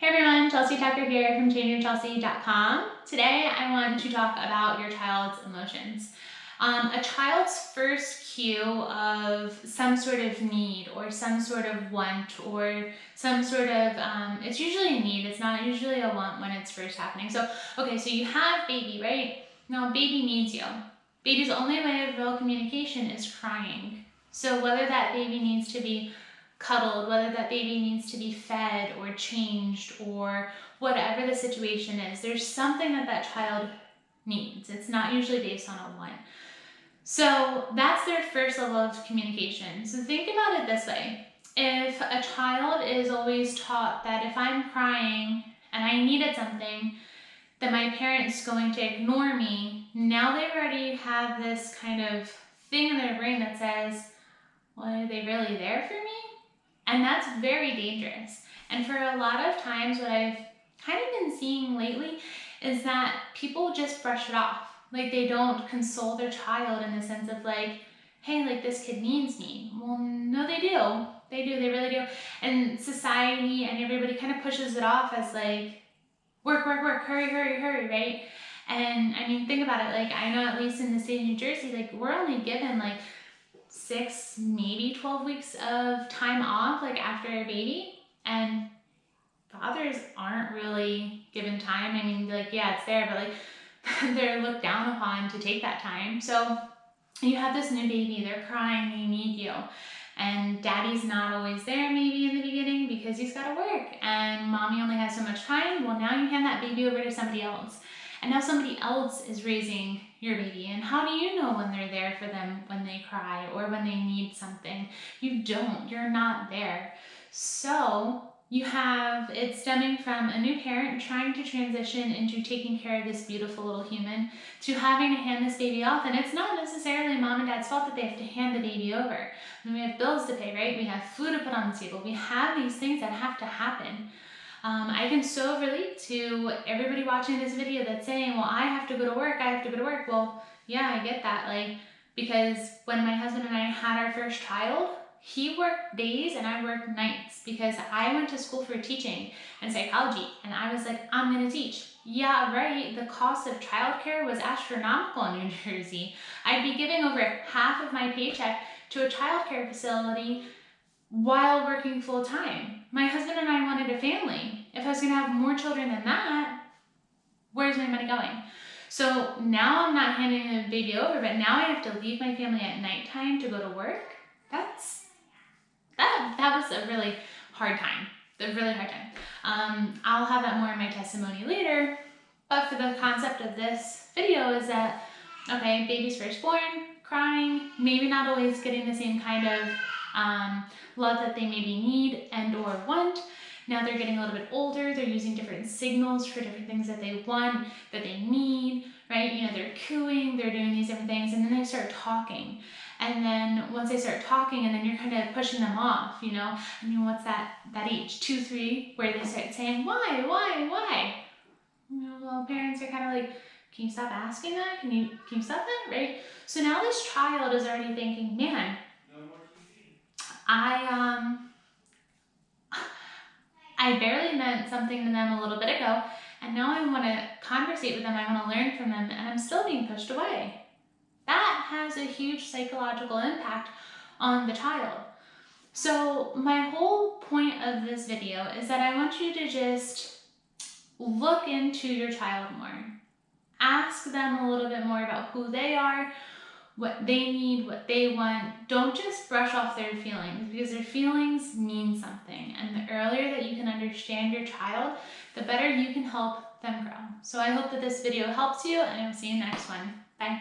Hey everyone, Chelsea Tucker here from ChangeYourChelsea.com. Today I want to talk about your child's emotions. A child's first cue of some sort of need or some sort of want or some sort of, it's usually a need, it's not usually a want when it's first happening. So you have baby, right? Now baby needs you. Baby's only way of real communication is crying. So whether that baby needs to be cuddled, whether that baby needs to be fed or changed or whatever the situation is, there's something that that child needs. It's not usually based on a want. So that's their first level of communication. So think about it this way. If a child is always taught that if I'm crying and I needed something, that my parent's going to ignore me, now they already have this kind of thing in their brain that says, well, are they really there for me? And that's very dangerous. And for a lot of times, what I've kind of been seeing lately is that people just brush it off. Like they don't console their child in the sense of like, hey, like this kid needs me. Well, no, they do. They do, they really do. And society and everybody kind of pushes it off as like, work, hurry, right? And I mean, think about it. Like I know at least in the state of New Jersey, like we're only given like 6, maybe 12 weeks of time off, like after a baby, and fathers aren't really given time. I mean, like, yeah, it's there, but like they're looked down upon to take that time. So you have this new baby, they're crying, they need you. And daddy's not always there maybe in the beginning because he's got to work and mommy only has so much time. Well, now you hand that baby over to somebody else. And now somebody else is raising your baby. And how do you know when they're there for them when they cry or when they need something? You don't. You're not there. So you have it stemming from a new parent trying to transition into taking care of this beautiful little human to having to hand this baby off. And it's not necessarily mom and dad's fault that they have to hand the baby over. I mean, we have bills to pay, right? We have food to put on the table. We have these things that have to happen. I can so relate to everybody watching this video that's saying, well, I have to go to work, Well, yeah, I get that. Like, because when my husband and I had our first child, he worked days and I worked nights because I went to school for teaching and psychology. And I was like, I'm going to teach. Yeah, right. The cost of childcare was astronomical in New Jersey. I'd be giving over half of my paycheck to a childcare facility while working full time. My husband and I wanted a family. If I was gonna have more children than that, where's my money going? So now I'm not handing the baby over, but now I have to leave my family at nighttime to go to work. That was a really hard time, I'll have that more in my testimony later, but for the concept of this video is that, okay, baby's first born, crying, maybe not always getting the same kind of love that they maybe need and or want. Now they're getting a little bit older, they're using different signals for different things that they want, that they need, right? You know, they're cooing, they're doing these different things, and then they start talking. And then once they start talking, and then you're kind of pushing them off, you know? I mean, what's that age, 2, 3, where they start saying, why? You know, well, parents are kind of like, can you stop asking that? Can you stop that, right? So now this child is already thinking, man, I barely meant something to them a little bit ago, and now I want to conversate with them, I want to learn from them, and I'm still being pushed away. That has a huge psychological impact on the child. So my whole point of this video is that I want you to just look into your child more. Ask them a little bit more about who they are, what they need, what they want. Don't just brush off their feelings because their feelings mean something. And the earlier that you can understand your child, the better you can help them grow. So I hope that this video helps you, and I'll see you in the next one. Bye.